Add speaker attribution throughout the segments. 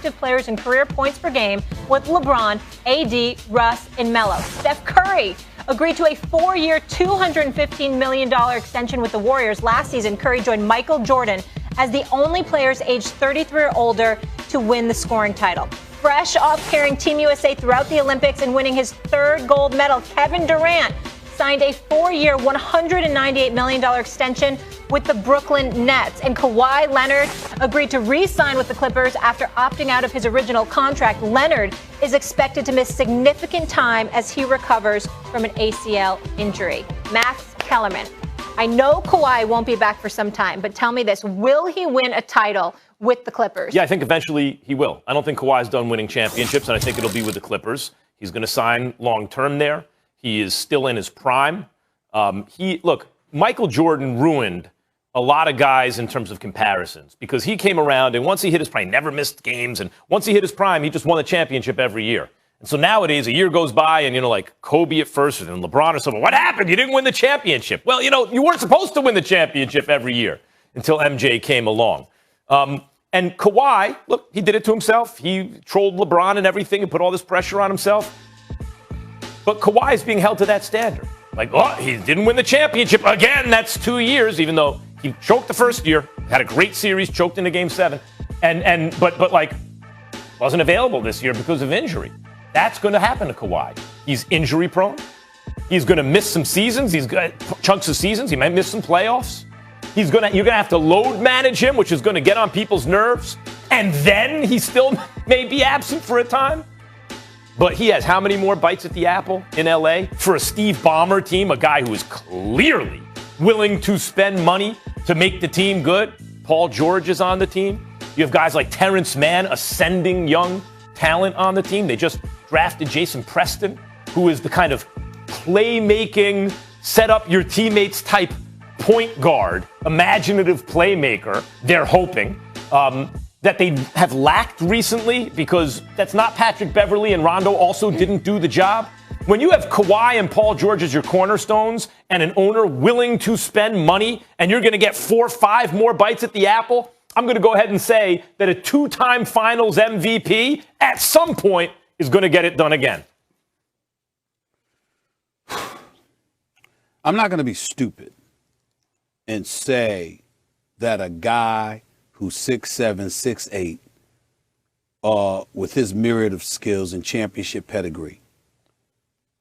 Speaker 1: active players in career points per game with LeBron, AD, Russ, and Melo. Steph Curry agreed to a 4-year, $215 million extension with the Warriors. Last season, Curry joined Michael Jordan as the only players aged 33 or older to win the scoring title. Fresh off carrying Team USA throughout the Olympics and winning his 3rd gold medal, Kevin Durant signed a 4-year, $198 million extension with the Brooklyn Nets. And Kawhi Leonard agreed to re-sign with the Clippers after opting out of his original contract. Leonard is expected to miss significant time as he recovers from an ACL injury. Max Kellerman, I know Kawhi won't be back for some time, but tell me this, will he win a title with the Clippers?
Speaker 2: Yeah, I think eventually he will. I don't think Kawhi's done winning championships, and I think it'll be with the Clippers. He's going to sign long-term there. He is still in his prime. Look, Michael Jordan ruined a lot of guys in terms of comparisons because he came around, and once he hit his prime, he never missed games, and once he hit his prime, he just won the championship every year. And so nowadays, a year goes by, and, like Kobe at first, and then LeBron or something. What happened? You didn't win the championship. Well, you weren't supposed to win the championship every year until MJ came along. And Kawhi, look, he did it to himself. He trolled LeBron and everything and put all this pressure on himself. But Kawhi is being held to that standard. Like, he didn't win the championship. Again, that's 2 years, even though he choked the first year, had a great series, choked into Game 7, but wasn't available this year because of injury. That's going to happen to Kawhi. He's injury prone. He's going to miss some seasons. He's got chunks of seasons. He might miss some playoffs. You're going to have to load manage him, which is going to get on people's nerves. And then he still may be absent for a time. But he has how many more bites at the apple in L.A. for a Steve Ballmer team, a guy who is clearly willing to spend money to make the team good? Paul George is on the team. You have guys like Terrence Mann, ascending young talent on the team. They just drafted Jason Preston, who is the kind of playmaking, set up your teammates type point guard, imaginative playmaker, they're hoping, that they have lacked recently because that's not Patrick Beverley, and Rondo also didn't do the job. When you have Kawhi and Paul George as your cornerstones and an owner willing to spend money and you're going to get 4 or 5 more bites at the apple, I'm going to go ahead and say that a 2-time finals MVP at some point is going to get it done again.
Speaker 3: I'm not going to be stupid and say that a guy who's 6'7", 6'8", with his myriad of skills and championship pedigree,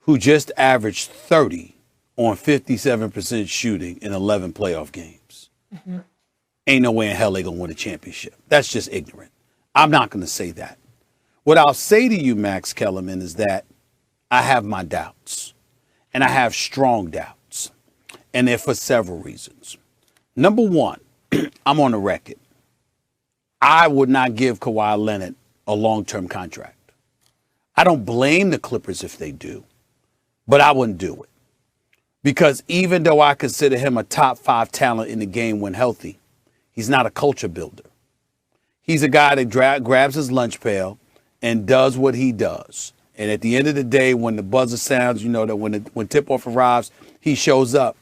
Speaker 3: who just averaged 30 on 57% shooting in 11 playoff games, ain't no way in hell they gonna win a championship. That's just ignorant. I'm not gonna say that. What I'll say to you, Max Kellerman, is that I have my doubts, and I have strong doubts, and they're for several reasons. Number one, I'm on the record. I would not give Kawhi Leonard a long-term contract. I don't blame the Clippers if they do, but I wouldn't do it. Because even though I consider him a top 5 talent in the game when healthy, he's not a culture builder. He's a guy that grabs his lunch pail and does what he does. And at the end of the day, when the buzzer sounds, that when tip-off arrives, he shows up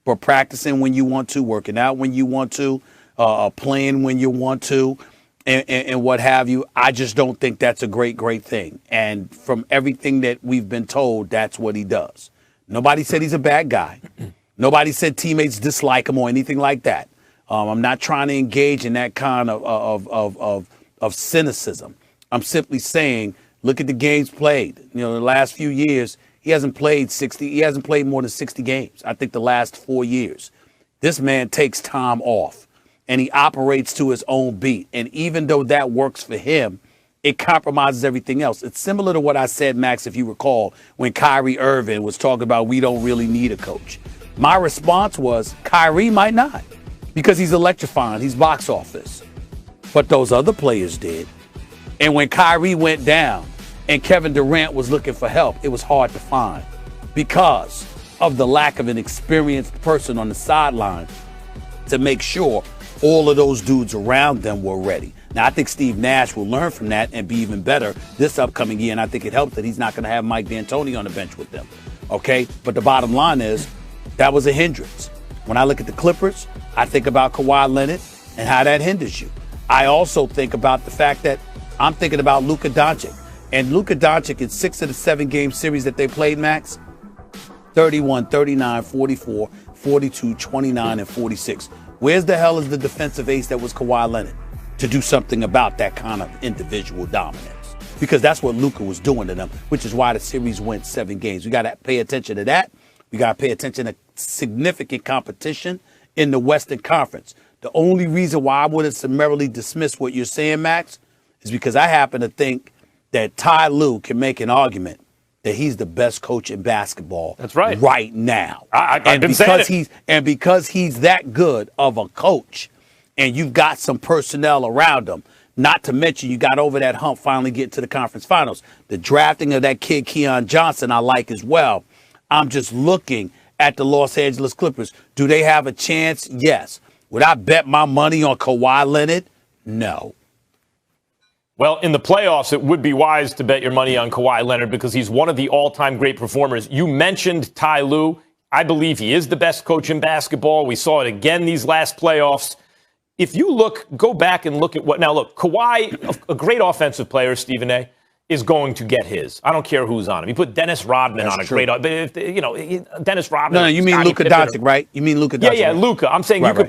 Speaker 3: for practicing when you want to, working out when you want to, playing when you want to, and what have you. I just don't think that's a great thing. And from everything that we've been told, that's what he does. Nobody said he's a bad guy. Nobody said teammates dislike him or anything like that. I'm not trying to engage in that kind of cynicism. I'm simply saying, look at the games played. The last few years, he hasn't played 60. He hasn't played more than 60 games. I think the last 4 years. This man takes time off, and he operates to his own beat. And even though that works for him, it compromises everything else. It's similar to what I said, Max, if you recall, when Kyrie Irving was talking about we don't really need a coach. My response was, Kyrie might not, because he's electrifying. He's box office. But those other players did. And when Kyrie went down and Kevin Durant was looking for help, it was hard to find because of the lack of an experienced person on the sideline to make sure all of those dudes around them were ready. Now, I think Steve Nash will learn from that and be even better this upcoming year, and I think it helps that he's not going to have Mike D'Antoni on the bench with them, okay? But the bottom line is that was a hindrance. When I look at the Clippers, I think about Kawhi Leonard and how that hinders you. I also think about the fact that I'm thinking about Luka Doncic. And Luka Doncic in 6 of the 7 game series that they played, Max, 31, 39, 44, 42, 29, and 46. Where's the hell is the defensive ace that was Kawhi Leonard to do something about that kind of individual dominance? Because that's what Luka was doing to them, which is why the series went 7 games. We got to pay attention to that. We got to pay attention to significant competition in the Western Conference. The only reason why I wouldn't summarily dismiss what you're saying, Max, is because I happen to think that Ty Lue can make an argument that he's the best coach in basketball.
Speaker 2: That's right.
Speaker 3: Right now.
Speaker 2: I've been saying it.
Speaker 3: Because he's that good of a coach, and you've got some personnel around him, not to mention you got over that hump finally getting to the conference finals. The drafting of that kid, Keon Johnson, I like as well. I'm just looking at the Los Angeles Clippers. Do they have a chance? Yes. Would I bet my money on Kawhi Leonard? No.
Speaker 2: Well, in the playoffs, it would be wise to bet your money on Kawhi Leonard because he's one of the all-time great performers. You mentioned Ty Lue. I believe he is the best coach in basketball. We saw it again these last playoffs. If you go back and look at Kawhi, a great offensive player, Stephen A., is going to get his. I don't care who's on him. You put Dennis Rodman on a great, Dennis Rodman.
Speaker 3: No, you mean Luka Doncic, right? You mean Luka Doncic?
Speaker 2: Yeah, Luka. I'm saying
Speaker 3: you
Speaker 2: could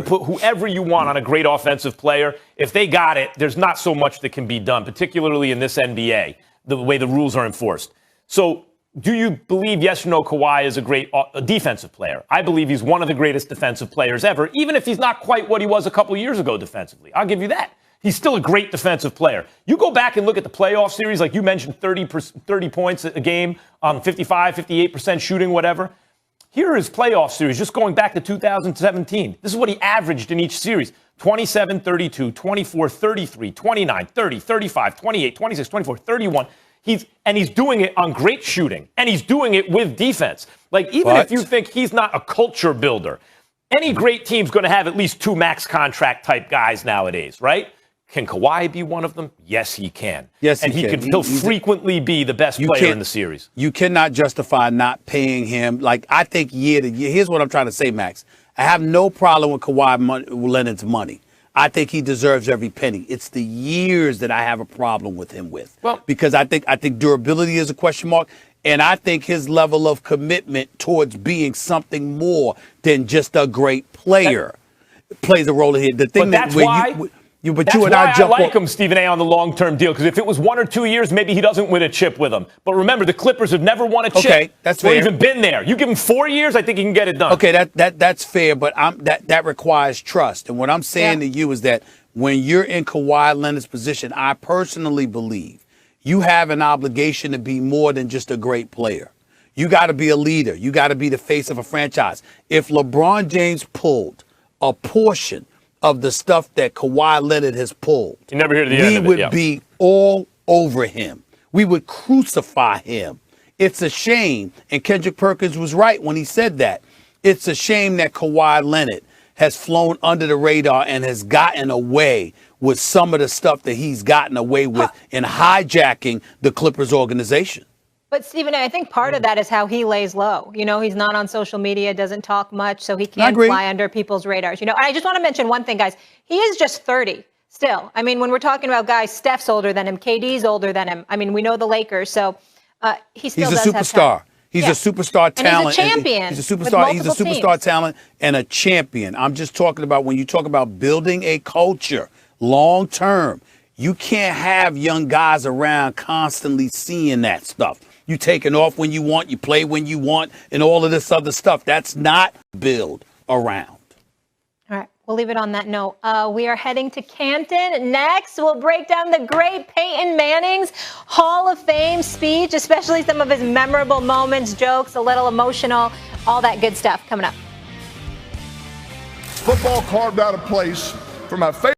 Speaker 2: put whoever you want on a great offensive player. If they got it, there's not so much that can be done, particularly in this NBA, the way the rules are enforced. So, do you believe, yes or no, Kawhi is a great defensive player? I believe he's one of the greatest defensive players ever, even if he's not quite what he was a couple years ago defensively. I'll give you that. He's still a great defensive player. You go back and look at the playoff series, like you mentioned, 30 points a game on 55, 58% shooting, whatever. Here is playoff series, just going back to 2017. This is what he averaged in each series. 27, 32, 24, 33, 29, 30, 35, 28, 26, 24, 31. He's doing it on great shooting, and he's doing it with defense. Like, even if you think he's not a culture builder, any great team's going to have at least 2 max contract type guys nowadays, right? Can Kawhi be one of them? Yes, he can.
Speaker 3: Yes,
Speaker 2: and he'll frequently be the best player in the series.
Speaker 3: You cannot justify not paying him. Like, I think year to year. Here's what I'm trying to say, Max. I have no problem with Kawhi Leonard's money. I think he deserves every penny. It's the years that I have a problem with him with. Well, because I think durability is a question mark, and I think his level of commitment towards being something more than just a great player plays a role in here. The thing
Speaker 2: that's why I like him, Stephen A., on the long-term deal, because if it was 1 or 2 years, maybe he doesn't win a chip with them. But remember, the Clippers have never won a chip.
Speaker 3: Okay, that's fair.
Speaker 2: Or even been there. You give him 4 years, I think he can get it done.
Speaker 3: Okay, that's fair, but that requires trust. And what I'm saying to you is that when you're in Kawhi Leonard's position, I personally believe you have an obligation to be more than just a great player. You got to be a leader. You got to be the face of a franchise. If LeBron James pulled a portion of the stuff that Kawhi Leonard has pulled,
Speaker 2: you never hear the end of it.
Speaker 3: We would be all over him. We would crucify him. It's a shame, and Kendrick Perkins was right when he said that. It's a shame that Kawhi Leonard has flown under the radar and has gotten away with some of the stuff that he's gotten away with in hijacking the Clippers organization.
Speaker 1: But, Stephen, I think part of that is how he lays low. You know, he's not on social media, doesn't talk much, so he can't fly under people's radars. You know, I just want to mention one thing, guys. He is just 30 still. I mean, when we're talking about guys, Steph's older than him, KD's older than him. I mean, we know the Lakers, so he still does have
Speaker 3: superstar. He's a superstar talent.
Speaker 1: And he's a champion.
Speaker 3: He's a superstar. He's a superstar talent and a champion. I'm just talking about when you talk about building a culture long term, you can't have young guys around constantly seeing that stuff. You taking off when you want, you play when you want, and all of this other stuff. That's not build around.
Speaker 1: All right, we'll leave it on that note. We are heading to Canton. Next, we'll break down the great Peyton Manning's Hall of Fame speech, especially some of his memorable moments, jokes, a little emotional, all that good stuff coming up.
Speaker 4: Football carved out a place for my favorite.